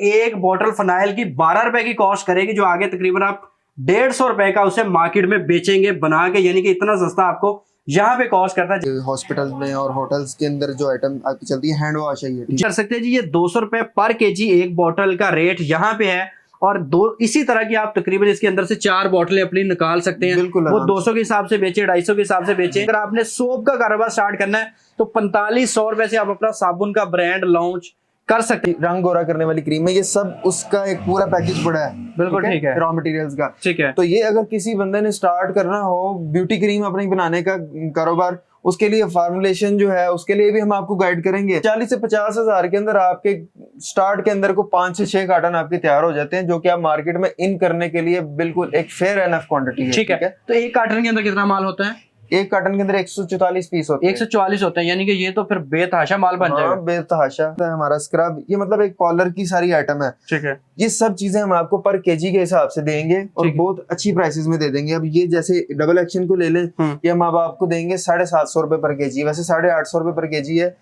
एक बोतल फिनाइल की 12 रुपए की कॉस्ट करेगी, जो आगे तकरीबन आप 150 रुपए का उसे मार्केट में बेचेंगे बना के, यानी कि इतना सस्ता आपको यहाँ पे कॉस्ट करता है। हॉस्पिटल में और होटल्स के अंदर जो आइटम आपकी चलती है हैंड वॉश है, ये कर सकते हैं जी। ये 200 रुपए पर केजी एक बोतल का रेट यहाँ पे है, और दो इसी तरह की आप तकरीबन इसके अंदर से 4 बोतलें अपनी निकाल सकते हैं। बिल्कुल, वो 200 के हिसाब से बेचे, 250 के हिसाब से बेचे। अगर आपने सोप का कारोबार स्टार्ट करना है तो 4500 रुपए से आप अपना साबुन का ब्रांड लॉन्च कर सकते हैं। रंग गोरा करने वाली क्रीम है, ये सब उसका एक पूरा पैकेज पड़ा है। बिल्कुल ठीक है, रॉ मटेरियल्स का। ठीक है। तो ये अगर किसी बंदे ने स्टार्ट करना हो ब्यूटी क्रीम अपनी बनाने का कारोबार, उसके लिए फार्मुलेशन जो है उसके लिए भी हम आपको गाइड करेंगे। 40 से 50 हजार के अंदर आपके स्टार्ट के अंदर को 5 से 6 कार्टन आपके तैयार हो जाते हैं, जो कि आप मार्केट में इन करने के लिए बिल्कुल एक फेयर एनफ क्वांटिटी है। ठीक है। तो एक कार्टन के अंदर कितना माल होता है? एक कार्टन के अंदर 144 पीस होते हैं। 144 होते हैं, यानी कि ये तो फिर बेतहाशा माल बन जाएगा। बेतहाशा। हमारा स्क्रब, ये मतलब एक कॉलर की सारी आइटम है। ठीक है। ये सब चीजें हम आपको पर केजी के हिसाब से देंगे और बहुत अच्छी प्राइसेस में दे देंगे। अब ये जैसे डबल एक्शन को ले लें, ये हम अब आपको देंगे 750 रुपए पर केजी, वैसे 850 रुपए पर केजी है।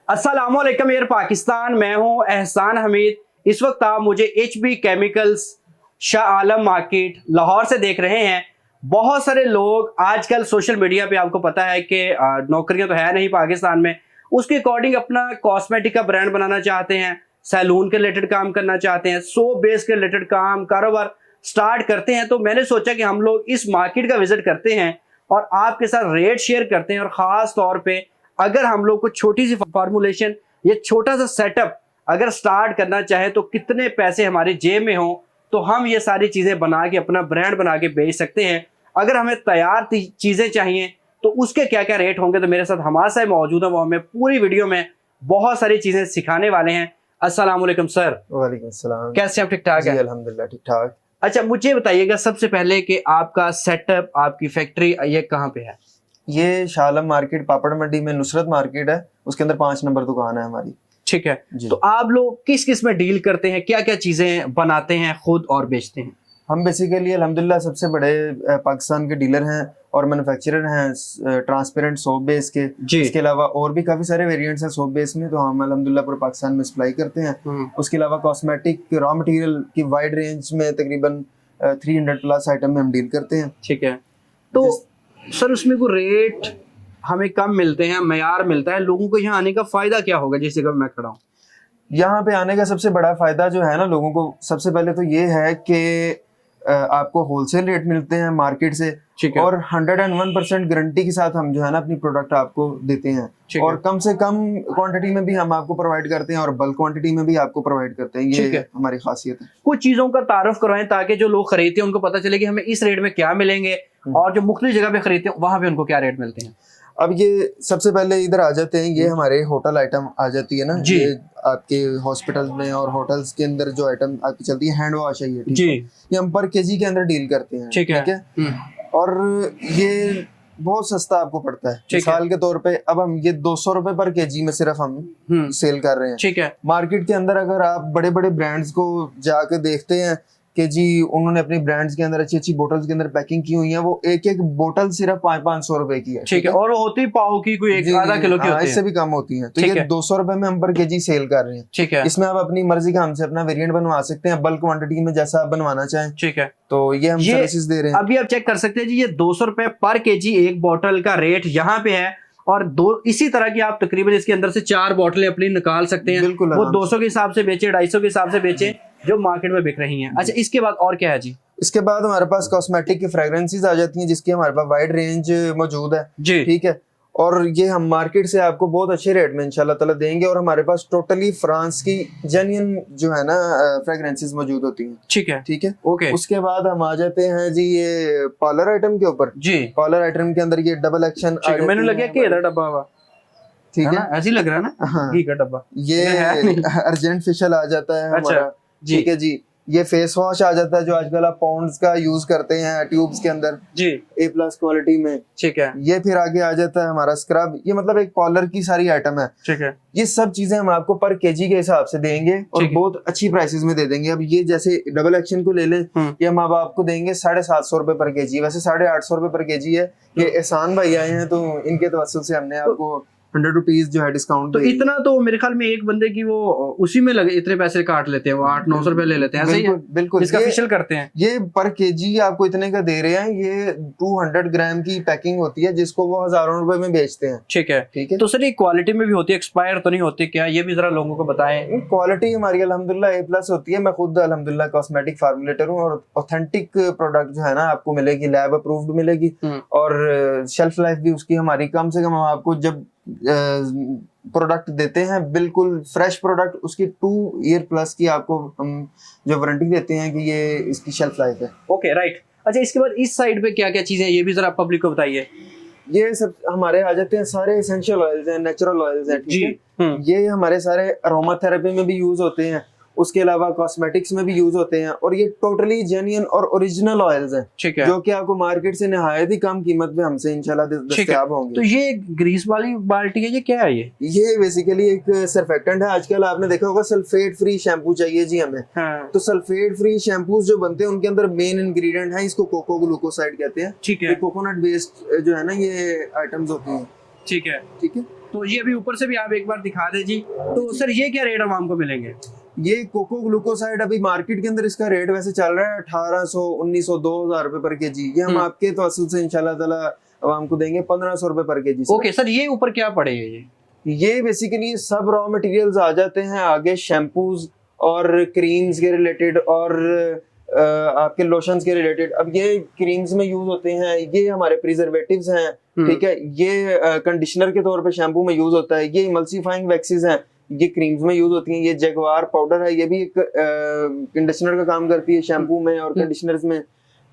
अस्सलाम वालेकुम एयर पाकिस्तान, मैं हूं एहसान हमीद। इस वक्त आप मुझे HB chemicals Shah Alam market Lahore से देख रहे हैं। बहुत सारे लोग आजकल सोशल मीडिया पे, आपको पता है कि नौकरियां तो है नहीं पाकिस्तान में, उसके अकॉर्डिंग अपना कॉस्मेटिक का ब्रांड बनाना चाहते हैं, सैलून के रिलेटेड काम करना चाहते हैं, सोप बेस के रिलेटेड काम कारोबार स्टार्ट करते हैं। तो मैंने सोचा कि हम लोग इस मार्केट का विजिट करते हैं और आपके साथ रेट शेयर करते हैं। और ख़ास तौर पर अगर हम लोग को छोटी सी फार्मूलेशन, ये छोटा सा सेटअप अगर स्टार्ट करना चाहे तो कितने पैसे हमारे जेब में हो तो हम ये सारी चीज़ें बना के अपना ब्रांड बना के बेच सकते हैं। अगर हमें तैयार चीज़ें चाहिए तो उसके क्या क्या रेट होंगे। तो मेरे साथ हमारे साथ मौजूद है, वो हमें पूरी वीडियो में बहुत सारी चीज़ें सिखाने वाले हैं। अस्सलाम वालेकुम सर। वालेकुम सलाम। कैसे हैं? ठीक ठाक है? अल्हम्दुलिल्लाह ठीक ठाक। अच्छा, मुझे बताइएगा सबसे पहले कि आपका सेटअप, आपकी फैक्ट्री ये कहाँ पे है? ये शाह आलम मार्केट पापड़ मंडी में नुसरत मार्केट है, उसके अंदर 5 नंबर दुकान है हमारी। ठीक है। तो आप लोग किस किस में डील करते हैं, क्या क्या चीजें बनाते हैं खुद और बेचते हैं? हम बेसिकली अल्हम्दुलिल्लाह सबसे बड़े पाकिस्तान के डीलर हैं और मैन्युफैक्चरर हैं ट्रांसपेरेंट सोप बेस के। इसके अलावा और भी काफी सारे वेरिएंट्स हैं सोप बेस में, तो हम अल्हम्दुलिल्लाह पूरे पाकिस्तान में सप्लाई करते हैं। उसके अलावा कॉस्मेटिक रॉ मटेरियल की वाइड रेंज में तकरीबन 300 प्लस आइटम में हम डील करते हैं। ठीक है। तो सर उसमें को रेट हमें कम मिलते हैं, मयार मिलता है, लोगों को यहाँ आने का फायदा क्या होगा? जिस जगह मैं खड़ा हूँ, यहाँ पे आने का सबसे बड़ा फायदा जो है ना लोगों को, सबसे पहले तो ये है कि आपको होलसेल रेट मिलते हैं मार्केट से, और 101% गारंटी के साथ हम जो है ना अपनी प्रोडक्ट आपको देते हैं। और कम से कम क्वांटिटी में भी हम आपको प्रोवाइड करते हैं और बल्क क्वांटिटी में भी आपको प्रोवाइड करते हैं। ये हमारी खासियत है। कुछ चीजों का तारुफ करवाएं ताकि जो लोग खरीदते हैं उनको पता चले कि हमें इस रेट में क्या मिलेंगे, और जो मुख्तलिफ जगह पे खरीदते हैं वहां पे उनको क्या रेट मिलते हैं। अब ये सबसे पहले इधर आ जाते हैं, ये हमारे होटल आइटम आ जाती है ना, ये आपके हॉस्पिटल में और होटल्स के अंदर जो आइटम आपकी चलती है हैंड वॉश है, ये हम पर केजी के अंदर डील करते हैं। ठीक है। और ये बहुत सस्ता आपको पड़ता है। मिसाल के तौर पे अब हम ये 200 रुपए पर केजी में सिर्फ हम सेल कर रहे हैं। ठीक है। मार्केट के अंदर अगर आप बड़े बड़े ब्रांड्स को जाके देखते हैं कि जी उन्होंने अपनी ब्रांड्स के अंदर अच्छी अच्छी बोतल्स के अंदर पैकिंग की हुई है, वो एक एक बोतल सिर्फ 500 रुपए की है। ठीक है। और होती पाव की कोई आधा किलो की होती है, इससे भी कम होती है। तो ये 200 रुपए में हम पर केजी सेल कर रहे हैं। ठीक है। इसमें आप अपनी मर्जी का हमसे अपना वेरिएंट बनवा सकते हैं, बल्क क्वांटिटी में जैसा आप बनवाना चाहें। ठीक है। तो ये हम सर्विसेज दे रहे हैं। अभी आप चेक कर सकते हैं जी, ये 200 रुपए पर केजी एक बोतल का रेट यहाँ पे है, और इसी तरह की आप तकरीबन इसके अंदर से 4 बोतलें अपनी निकाल सकते हैं। बिल्कुल। वो 200 के हिसाब से बेचे, 250 के हिसाब से बेचे, जो मार्केट में बिक रही हैं। अच्छा, इसके बाद और क्या है जी? इसके बाद हमारे पास कॉस्मेटिक की फ्रेग्रेंसेस आ जाती हैं, जिसकी हमारे पास वाइड रेंज मौजूद है जी। ठीक है। और ये हम मार्केट से आपको बहुत अच्छे रेट में इंशाल्लाह ताला देंगे, और हमारे पास टोटली फ्रांस की जेन्युइन जो है ना फ्रेग्रेंसेस मौजूद होती हैं। ठीक है। ठीक है। ओके। उसके बाद हम आ जाते हैं जी ये पार्लर आइटम के ऊपर जी। पार्लर आइटम के अंदर ये डबल एक्शन, मैंने लगा कि इधर डब्बा हुआ, ठीक है, ऐसे ही लग रहा है ना। हाँ। घी का डब्बा। ये अर्जेंट फेशियल आ जाता है हमारा। ठीक है जी। ये फेस वॉश आ जाता है जो आजकल आप पाउंड्स का यूज करते हैं ट्यूब्स के अंदर जी, A+ क्वालिटी में। ठीक है। ये फिर आगे आ जाता है हमारा स्क्रब, ये मतलब एक पार्लर की सारी आइटम है। ठीक है। ये सब चीजें हम आपको पर केजी के हिसाब से देंगे और बहुत अच्छी प्राइसेस में दे देंगे। अब ये जैसे डबल एक्शन को ले लें, ये हम अब आपको देंगे 750 रुपए पर केजी, वैसे 850 रुपए पर केजी है। ये एहसान भाई आए हैं तो इनके तवस्सुल से हमने आपको 100 रुपीज जो है डिस्काउंट। तो इतना तो मेरे ख्याल में एक बंदे की वो उसी में लगे इतने पैसे काट लेते हैं, वो 800-900 रुपए ले लेते हैं, ऐसे ही है? बिल्कुल इसका फेशियल करते हैं। ये पर केजी आपको इतने का दे रहे हैं, ये 200 ग्राम की पैकिंग होती है जिसको वो हजारों रुपए में बेचते हैं। ठीक है, ठीक है। तो सर ये क्वालिटी में भी होती है, एक्सपायर तो नहीं होती क्या, ये भी जरा लोगों को बताएं। क्वालिटी हमारी अल्हम्दुलिल्लाह A+ होती है। मैं खुद अल्हम्दुलिल्लाह कॉस्मेटिक फार्मुलेटर हूँ और ऑथेंटिक प्रोडक्ट जो है ना आपको मिलेगी, लैब अप्रूव्ड मिलेगी और शेल्फ लाइफ भी उसकी हमारी कम से कम, हम आपको जब प्रोडक्ट देते हैं बिल्कुल फ्रेश प्रोडक्ट, उसकी 2 ईयर प्लस की आपको हम जो वारंटी देते हैं कि ये इसकी शेल्फ लाइफ है। Okay, right. अच्छा, इसके बाद इस साइड पे क्या क्या चीजें हैं, ये भी जरा पब्लिक को बताइए। ये सब हमारे आ जाते हैं सारे एसेंशियल ऑयल्स हैं, नेचुरल ऑयल्स हैं, ठीक है। ये हमारे सारे अरोमा थेरेपी में भी यूज होते हैं, उसके अलावा कॉस्मेटिक्स में भी यूज होते हैं और ये टोटली जेन्युइन और ओरिजिनल ऑयल्स हैं, ठीक है, जो कि आपको मार्केट से निहायत ही कम कीमत में हमसे इंशाल्लाह दस्तयाब होंगे। तो ये ग्रीस वाली बाल्टी है, ये क्या है? ये बेसिकली एक सर्फेक्टेंट है। आजकल आपने देखा होगा सल्फेट फ्री शैम्पू चाहिए जी हमें, तो सल्फेट फ्री शैम्पूज जो बनते हैं उनके अंदर मेन इंग्रेडिएंट है, इसको कोको ग्लूकोसाइड कहते हैं, ठीक है। कोकोनट बेस्ड जो है ना ये आइटम्स होती हैं, ठीक है, ठीक है। तो ये अभी ऊपर से भी आप एक बार दिखा दे जी। तो सर ये क्या रेट हमको मिलेंगे? ये कोको ग्लूकोसाइड अभी मार्केट के अंदर इसका रेट वैसे चल रहा है 1800, 1900, 2000 रुपए पर केजी। ये हम आपके तवस्सुल से इंशाल्लाह ताला आवाम को देंगे 1500 रुपए पर केजी। ओके सर, ये ऊपर क्या पड़े है? ये बेसिकली सब रॉ मटेरियल्स आ जाते हैं आगे, शैम्पूज और क्रीम्स के रिलेटेड और आपके लोशंस के रिलेटेड। अब ये क्रीम्स में यूज होते हैं, ये हमारे प्रिजर्वेटिव्स हैं, ठीक है। ये कंडीशनर के तौर पे शैम्पू में यूज होता है। ये इमल्सिफाइंग वैक्सेस हैं, ये क्रीम्स में यूज होती हैं। ये जगवार पाउडर है, ये भी एक कंडीशनर का काम करती है शैम्पू में और कंडीशनर्स में।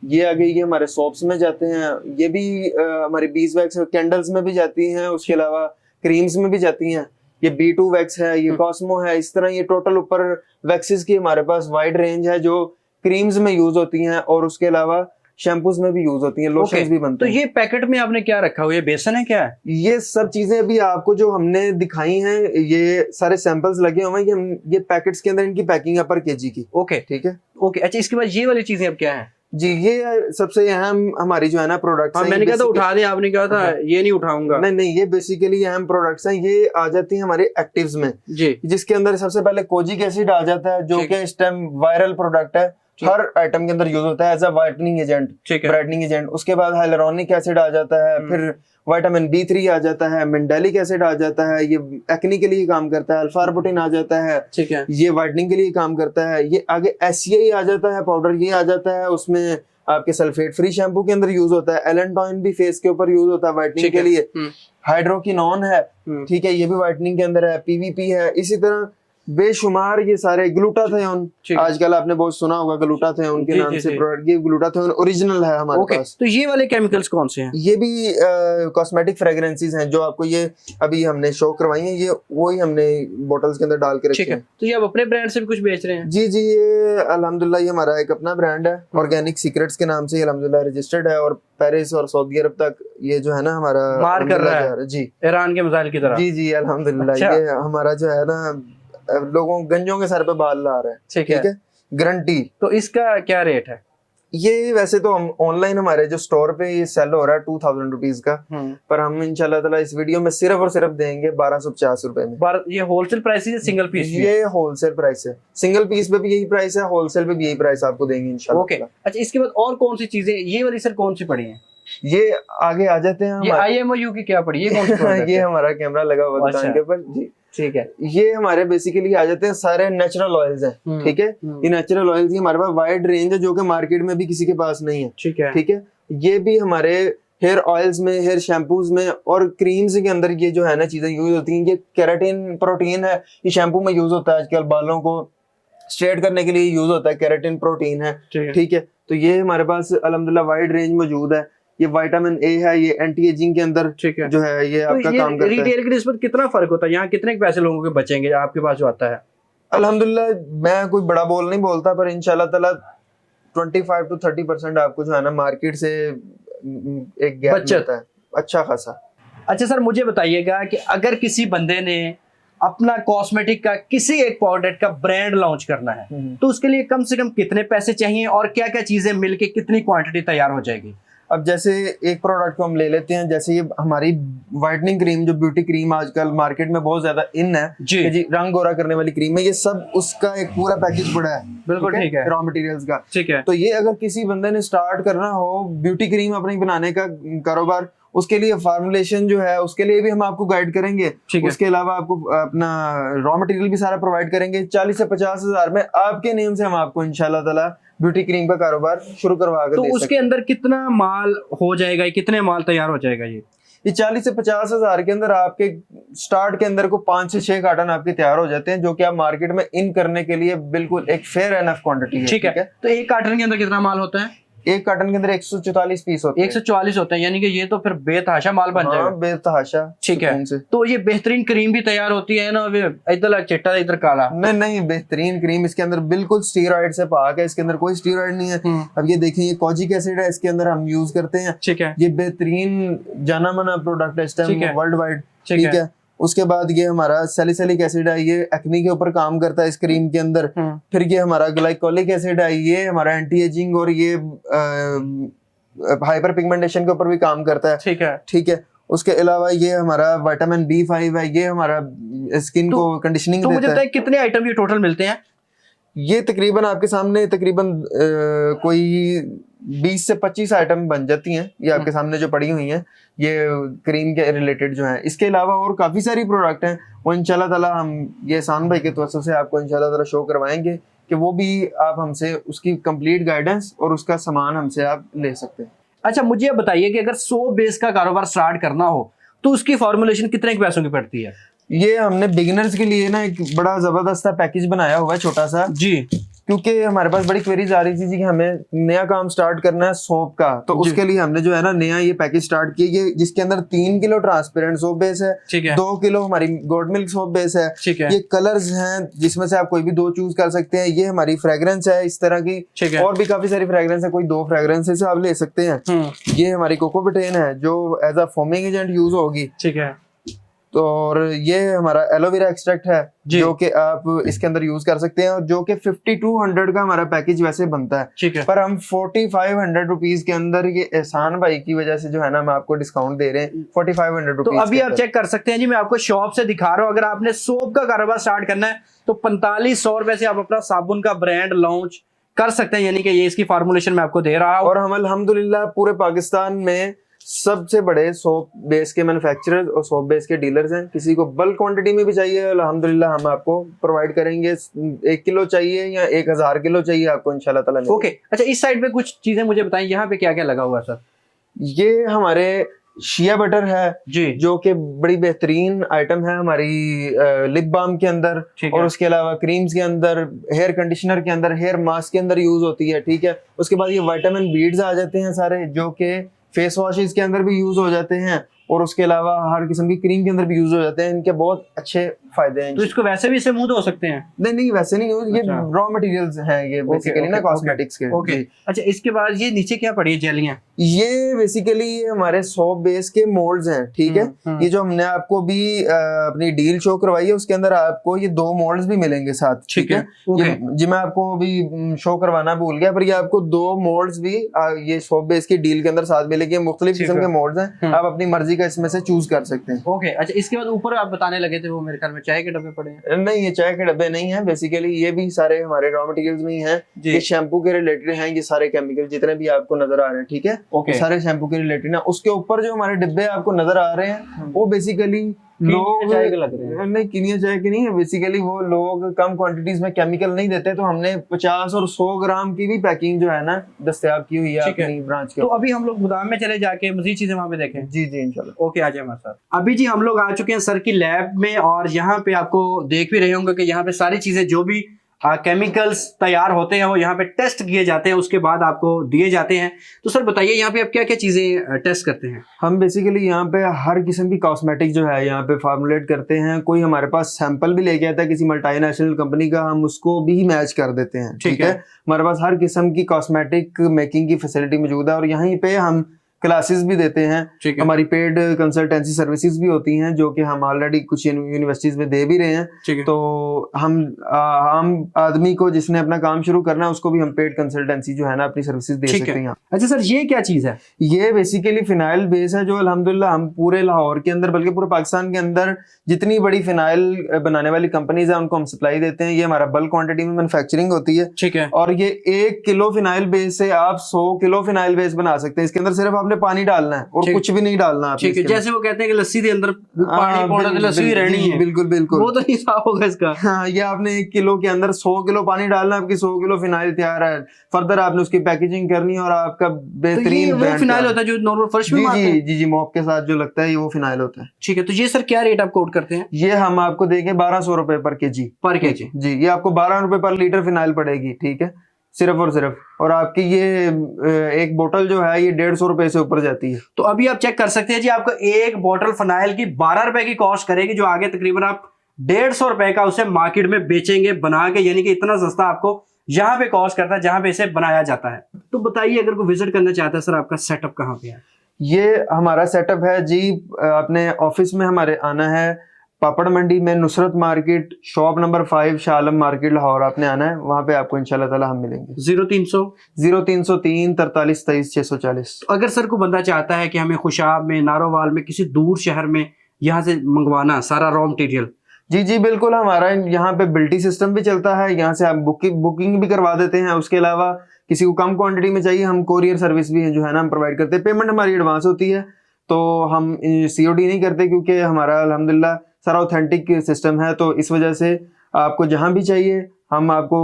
ये आगे ये हमारे सोप्स में जाते हैं, ये भी हमारी बीज वैक्स कैंडल्स में भी जाती हैं, उसके अलावा क्रीम्स में भी जाती हैं। ये B2 वैक्स है, ये कॉस्मो है, इस तरह ये टोटल ऊपर वैक्सेस की हमारे पास वाइड रेंज है जो क्रीम्स में यूज होती हैं और उसके अलावा शैम्पूज में भी यूज होती हैं, लोशंस भी बनते हैं। तो ये पैकेट में आपने क्या रखा हुआ है, बेसन है क्या? ये सब चीजें अभी आपको जो हमने दिखाई हैं, ये सारे सैंपल्स लगे हुए हैं, ये पैकेट्स के अंदर इनकी पैकिंग है पर केजी की। ओके, ठीक है, ओके। अच्छा, इसके बाद ये वाली चीजें अब क्या है? जी, ये सबसे अहम हमारी जो है ना प्रोडक्ट्स हैं। मैंने कहा था उठा दे, आपने कहा था ये नहीं उठाऊंगा। नहीं, ये बेसिकली अहम प्रोडक्ट्स हैं। ये आ जाती हैं हमारे एक्टिव्स में जी, जिसके अंदर सबसे पहले कोजिक एसिड आ जाता है जो कि इस टाइम वायरल प्रोडक्ट है, हर आइटम के अंदर यूज होता है as a whitening agent, brightening agent. उसके बाद हाइलुरोनिक एसिड आ जाता है, फिर विटामिन B3 आ जाता है, मेंडेलिक एसिड आ जाता है, ये एक्ने के लिए काम करता है, अल्फा आर्बुटिन आ जाता है, ठीक है, ये व्हाइटनिंग के लिए काम करता है। ये आगे SCI आ जाता है पाउडर, ये आ जाता है, उसमें आपके सल्फेट फ्री शैम्पू के अंदर यूज होता है। एलेंटॉइन भी फेस के ऊपर यूज होता है व्हाइटनिंग के लिए। हाइड्रोकिनोन है, ठीक है, ये भी व्हाइटनिंग के अंदर है। PVP है, इसी तरह बेशुमार ये सारे। ग्लूटाथियोन, आजकल आपने बहुत सुना होगा ग्लूटाथियोन के नाम से प्रोडक्ट। ये ग्लूटाथियोन ओरिजिनल है हमारे पास। तो ये वाले केमिकल्स कौन से हैं? ये भी कॉस्मेटिक फ्रेग्रेंसेस हैं जो आपको ये अभी हमने शो करवाई हैं, ये वही हमने बोतल्स के अंदर डाल के रखे हैं। तो ये आप अपने ब्रांड से भी कुछ बेच रहे हैं? जी, ये अल्हम्दुलिल्लाह ये हमारा एक अपना ब्रांड है, ऑर्गेनिक सीक्रेट्स के नाम से अल्हम्दुलिल्लाह रजिस्टर्ड है और पेरिस और सऊदी अरब तक ये जो है ना हमारा मार कर रहा है जी, ईरान के मिसाइल की तरह। जी, अल्हम्दुलिल्लाह ये हमारा जो है ना लोगों गंजों के सर पे बाल ला रहा है, ठीक है, गारंटी। तो इसका क्या रेट है? ये वैसे तो हम ऑनलाइन हमारे जो स्टोर पे ये सेल हो रहा है 2000 रुपीज का, पर हम इंशाल्लाह ताला इस वीडियो में सिर्फ और सिर्फ देंगे 1250 रुपए में। ये होलसेल प्राइस है, सिंगल पीस? ये होलसेल प्राइस है, सिंगल पीस पे भी यही प्राइस है, होलसेल पे भी यही प्राइस आपको देंगे इंशाल्लाह। ओके, अच्छा, इसके बाद और कौन सी चीजें? ये वाली सर कौन सी पड़ी है? ये आगे आ जाते हैं। ये IMOU की क्या पड़ी? ये कौन सी? ये हमारा कैमरा लगा हुआ दुकान के ऊपर जी, ठीक है। ये हमारे बेसिकली आ जाते हैं सारे नेचुरल ऑयल्स हैं, ठीक है। ये नेचुरल ऑयल्स की हमारे पास वाइड रेंज है जो कि मार्केट में भी किसी के पास नहीं है, ठीक है, ठीक है। ये भी हमारे हेयर ऑयल्स में, हेयर शैम्पूज में और क्रीम्स के अंदर ये जो है ना चीजें यूज होती हैं। ये केराटिन प्रोटीन है, ये शैम्पू में यूज होता है, आजकल बालों को स्ट्रेट करने के लिए यूज होता है, केराटिन प्रोटीन है, ठीक है। तो ये हमारे पास अल्हम्दुलिल्लाह वाइड रेंज मौजूद है। ये विटामिन A है, ये एंटी एजिंग के अंदर जो है ये आपका काम करता है। रिटेल की निस्बत कितना फर्क होता है? यहाँ कितने पैसे लोगों के बचेंगे आपके पास जो आता है? अल्हम्दुलिल्लाह मैं कोई बड़ा बोल नहीं बोलता, पर इंशाल्लाह ताला 25 to 30% आपको जो है ना मार्केट से एक गैप मिलता है अच्छा खासा। अच्छा सर, मुझे बताइएगा कि अगर किसी बंदे ने अपना कॉस्मेटिक का किसी एक प्रोडक्ट का ब्रांड लॉन्च करना है तो उसके लिए कम से कम कितने पैसे चाहिए और क्या क्या चीजें मिलके कितनी क्वांटिटी तैयार हो जाएगी? अब जैसे एक प्रोडक्ट को हम ले लेते हैं, जैसे ये हमारी व्हाइटनिंग क्रीम, जो ब्यूटी क्रीम आजकल मार्केट में बहुत ज्यादा इन है जी, कि जी रंग गोरा करने वाली क्रीम है, ये सब उसका एक पूरा पैकेज पड़ा है। बिल्कुल ठीक है, रॉ मटेरियल्स का। ठीक है। तो ये अगर किसी बंदे ने स्टार्ट करना हो ब्यूटी क्रीम अपनी बनाने का कारोबार, उसके लिए फार्मुलेशन जो है उसके लिए भी हम आपको गाइड करेंगे। उसके अलावा आपको अपना रॉ मटेरियल भी सारा प्रोवाइड करेंगे। 40 से 50 हजार में आपके नेम से हम आपको इंशाल्लाह ताला ब्यूटी क्रीम का कारोबार शुरू करवा कर तो दे उसके अंदर कितना माल हो जाएगा, कितने माल तैयार हो जाएगा? ये 40 से 50 हजार के अंदर आपके स्टार्ट के अंदर को 5 से 6 कार्टन आपके तैयार हो जाते हैं, जो कि आप मार्केट में इन करने के लिए बिल्कुल एक फेयर एनफ क्वांटिटी है। ठीक है। तो एक कार्टन के अंदर कितना माल होता है? एक कार्टन के अंदर 144 पीस होते हैं। 144 होते हैं, यानी कि ये तो फिर बेतहाशा माल बन जाएगा। बेतहाशा। ठीक है। तो ये बेहतरीन क्रीम भी तैयार होती है ना, इधर चिट्टा इधर काला? नहीं, बेहतरीन क्रीम इसके अंदर बिल्कुल स्टीरॉइड से पाक है, इसके अंदर कोई स्टीरॉइड नहीं है। अब ये देखिए, ये कोजिक एसिड है, इसके अंदर हम यूज करते हैं। ठीक है। ये बेहतरीन जाना माना प्रोडक्ट है इस टाइम वर्ल्ड वाइड। ठीक है। उसके बाद ये हमारा सैलिसिलिक एसिड है, ये एक्ने के ऊपर काम करता है इस क्रीम के अंदर। फिर ये हमारा ग्लाइकोलिक एसिड है, ये हमारा एंटी एजिंग और ये हाइपर पिगमेंटेशन के ऊपर भी काम करता है। ठीक है। ठीक है। उसके अलावा ये हमारा विटामिन B5 है, ये हमारा स्किन को कंडीशनिंग देता है। मुझे बताइए कितने आइटम ये टोटल मिलते हैं? ये तकरीबन आपके सामने तकरीबन कोई 20 से 25 आइटम बन जाती हैं, ये आपके सामने जो पड़ी हुई हैं, ये क्रीम के रिलेटेड जो हैं। इसके अलावा और काफ़ी सारी प्रोडक्ट हैं, वो इंशाल्लाह ताला हम ये एहसान भाई के तवज्जुह से आपको इंशाल्लाह ताला शो करवाएंगे कि वो भी आप हमसे उसकी कंप्लीट गाइडेंस और उसका सामान हमसे आप ले सकते हैं। अच्छा, मुझे ये बताइए कि अगर सोप बेस का कारोबार स्टार्ट करना हो तो उसकी फॉर्मुलेशन कितने के पैसों की पड़ती है? ये हमने बिगिनर्स के लिए ना एक बड़ा जबरदस्त पैकेज बनाया हुआ है, छोटा सा जी, क्योंकि हमारे पास बड़ी क्वेरीज आ रही थी कि हमें नया काम स्टार्ट करना है सोप का, तो उसके लिए हमने जो है ना नया ये पैकेज स्टार्ट किया, ये जिसके अंदर 3 किलो ट्रांसपेरेंट सोप बेस है, 2 किलो हमारी गोल्ड मिल्क सोप बेस है, ये कलर्स हैं जिसमें से आप कोई भी 2 चूज कर सकते हैं, ये हमारी फ्रेग्रेंस है इस तरह की, और भी काफी सारी फ्रेग्रेंस है, कोई 2 फ्रेग्रेंसेस आप ले सकते हैं। ये हमारी कोकोबिटेन है जो as a foaming agent use होगी। ठीक है। तो और ये हमारा एलोवेरा एक्सट्रैक्ट है जो कि आप इसके अंदर यूज कर सकते हैं, और जो कि 5200 का हमारा पैकेज वैसे बनता है। ठीक है। पर हम 4500 रुपीज के अंदर ये एहसान भाई की वजह से जो है ना हम आपको डिस्काउंट दे रहे हैं 4500 रुपीज। तो अभी आप चेक कर सकते हैं जी, मैं आपको शॉप से दिखा रहा हूँ। अगर आपने सोप का कारोबार स्टार्ट करना है तो 4500 रुपए से आप अपना साबुन का ब्रांड लॉन्च कर सकते हैं, यानी कि ये इसकी फॉर्मुलेशन मैं आपको दे रहा हूँ। और हम अल्हम्दुलिल्लाह पूरे पाकिस्तान में सबसे बड़े सोप बेस के मैन्युफैक्चरर्स और सोप बेस के डीलर्स हैं। किसी को बल्क क्वांटिटी में भी चाहिए अल्हम्दुलिल्लाह हम आपको प्रोवाइड करेंगे। 1 किलो चाहिए या 1000 किलो चाहिए आपको इंशाल्लाह ताला। ओके। अच्छा, इस साइड पे कुछ चीजें मुझे बताएं, यहाँ पे क्या क्या लगा हुआ है सर? ये हमारे शिया बटर है जी, जो कि बड़ी बेहतरीन आइटम है हमारी लिप बाम के अंदर, और उसके अलावा क्रीम्स के अंदर, हेयर कंडीशनर के अंदर, हेयर मास्क के अंदर यूज होती है। ठीक है। उसके बाद ये विटामिन बीड्स आ जाते हैं सारे, जो कि फेस वॉशेस के अंदर भी यूज हो जाते हैं, और उसके अलावा हर किस्म की क्रीम के अंदर भी यूज हो जाते हैं। इनके बहुत अच्छे फायदे हैं। तो इसको वैसे भी स्मूथ हो सकते हैं? नहीं वैसे नहीं, ये रॉ मटेरियल्स हैं, ये बेसिकली ना कॉस्मेटिक्स के। ओके। अच्छा, इसके बाद ये नीचे क्या पड़ी है जेलियां? ये बेसिकली हमारे सोप बेस के मोल्ड्स हैं। ठीक है। ये जो हमने आपको भी अपनी डील शो करवाई है उसके अंदर आपको ये 2 मोल्ड्स भी मिलेंगे साथ। ठीक है। जी मैं आपको अभी शो करवाना भूल गया, पर ये आपको 2 मोल्ड्स भी ये सोप बेस की डील के अंदर साथ मिलेंगे। मुख्तलिफ किस्म के मोल्ड्स हैं, आप अपनी मर्जी का इसमें से चूज कर सकते हैं। ओके। अच्छा, इसके बाद ऊपर आप बताने लगे थे वो मेरे ख्याल में चाय के डब्बे पड़े हैं? नहीं, ये चाय के डब्बे नहीं है, बेसिकली ये भी सारे हमारे रॉ मटेरियल्स में ही हैं। ये शैम्पू के रिलेटेड हैं, ये सारे केमिकल जितने भी आपको नजर आ रहे हैं। ठीक है। सारे शैम्पू के रिलेटेड है। उसके ऊपर जो हमारे डिब्बे आपको नजर आ रहे हैं वो बेसिकली लोग चाय के लग रहे हैं। नहीं, किनिया चाय की नहीं है, बेसिकली वो लोग कम क्वांटिटीज में केमिकल नहीं देते, तो हमने 50 और 100 ग्राम की भी पैकिंग जो है ना दस्तयाब की हुई है अपनी ब्रांच के। तो अभी हम लोग गोदाम में चले जाके मजीद चीजें वहां पे देखें। जी इंशाल्लाह। ओके, आ जाए हमारे साथ। अभी जी हम लोग आ चुके हैं सर की लैब में, और यहाँ पे आपको देख भी रहे होंगे कि यहाँ पे सारी चीजें जो भी केमिकल्स तैयार होते हैं वो यहाँ पे टेस्ट किए जाते हैं, उसके बाद आपको दिए जाते हैं। तो सर बताइए यहाँ पे आप क्या क्या चीजें टेस्ट करते हैं? हम बेसिकली यहाँ पे हर किस्म की कॉस्मेटिक जो है यहाँ पे फॉर्मुलेट करते हैं। कोई हमारे पास सैंपल भी लेके आता है किसी मल्टीनेशनल कंपनी का, हम उसको भी मैच कर देते हैं। ठीक है। हमारे पास हर किस्म की कॉस्मेटिक मेकिंग की फैसिलिटी मौजूद है, और यहीं पे हम क्लासेस भी देते हैं, ठीक है। हमारी पेड कंसल्टेंसी सर्विसेज भी होती हैं जो कि हम ऑलरेडी कुछ यूनिवर्सिटीज में दे भी रहे हैं। ठीक है। तो हम आम आदमी को जिसने अपना काम शुरू करना है उसको भी हम पेड कंसल्टेंसी जो है ना अपनी सर्विसेज दे ठीक सकते है। हैं। अच्छा सर, ये क्या चीज है? ये बेसिकली फिनाइल बेस है जो अल्हम्दुलिल्लाह हम पूरे लाहौर के अंदर बल्कि पूरे पाकिस्तान के अंदर जितनी बड़ी फिनाइल बनाने वाली कंपनीज है उनको हम सप्लाई देते हैं। ये हमारा बल्क क्वांटिटी में मैन्युफैक्चरिंग होती है। ठीक है। और ये 1 किलो फिनाइल बेस से आप 100 किलो फिनाइल बेस बना सकते हैं। इसके अंदर सिर्फ आपने पानी डालना है और कुछ भी नहीं डालना आपने। ठीक है। जैसे वो कहते हैं कि लस्सी के अंदर पानी पाउडर की लस्सी रहनी है, बिल्कुल बिल्कुल, वो तो नहीं साफ होगा इसका। हाँ, ये आपने 1 किलो के अंदर 100 किलो पानी डालना, आपकी 100 किलो फिनाइल तैयार है। फर्दर आपने उसकी पैकेजिंग करनी है और आपका बेहतरीन वो फिनाइल होता है जो नॉर्मल फर्श में मारते हैं? जी मॉप के साथ जो लगता है ये वो फिनाइल होता है। ठीक है। तो ये सर क्या रेट आप कोट करते हैं? ये हम आपको देंगे 1200 रुपए पर केजी। पर केजी? जी, ये आपको 12 रुपए पर लीटर फिनाइल पड़ेगी। ठीक है, सिर्फ और सिर्फ। और आपकी ये एक बोतल जो है ये 150 रुपए से ऊपर जाती है। तो अभी आप चेक कर सकते हैं जी, आपको एक बोतल फिनाइल की 12 रुपए की कॉस्ट करेगी, जो आगे तकरीबन आप 150 रुपए का उसे मार्केट में बेचेंगे बना के, यानी कि इतना सस्ता आपको यहाँ पे कॉस्ट करता है जहां पे इसे बनाया जाता है। तो बताइए, अगर कोई विजिट करना चाहता है सर, आपका सेटअप कहाँ पे है? ये हमारा सेटअप है जी, अपने ऑफिस में हमारे आना है, पापड़ मंडी में Nusrat market, shop number 5, Shah Alam market, Lahore. आपने आना है, वहां पे आपको इंशाल्लाह ताला हम मिलेंगे। 0300 0303 43 23 640। अगर सर को बंदा चाहता है कि हमें खुशाब में, नारोवाल में, किसी दूर शहर में यहाँ से मंगवाना सारा रॉ मटेरियल, जी बिल्कुल, हमारा यहाँ पे बिल्टी सिस्टम भी चलता है। यहाँ से आप बुकिंग भी करवा देते हैं। उसके अलावा किसी को कम क्वांटिटी में चाहिए, हम कोरियर सर्विस भी जो है ना हम प्रोवाइड करते हैं। पेमेंट हमारी एडवांस होती है, तो हम COD नहीं करते क्योंकि हमारा अल्हम्दुलिल्लाह सारा ऑथेंटिक सिस्टम है। तो इस वजह से आपको जहाँ भी चाहिए हम आपको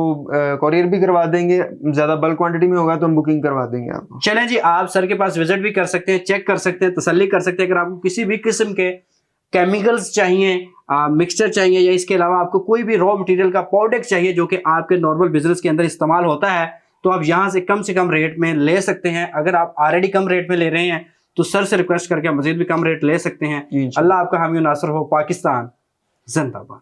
कोरियर भी करवा देंगे। ज्यादा बल्क क्वांटिटी में होगा तो हम बुकिंग करवा देंगे आपको। चलें जी, आप सर के पास विजिट भी कर सकते हैं, चेक कर सकते हैं, तसल्ली कर सकते हैं। अगर आपको किसी भी किस्म के केमिकल्स चाहिए, मिक्सचर चाहिए, या इसके अलावा आपको कोई भी रॉ मटेरियल का प्रोडक्ट चाहिए जो कि आपके नॉर्मल बिजनेस के अंदर इस्तेमाल होता है, तो आप यहाँ से कम रेट में ले सकते हैं। अगर आप ऑलरेडी कम रेट में ले रहे हैं तो सर से रिक्वेस्ट करके मजीद भी कम रेट ले सकते हैं। अल्लाह आपका हामी नासर हो। पाकिस्तान जिंदाबाद।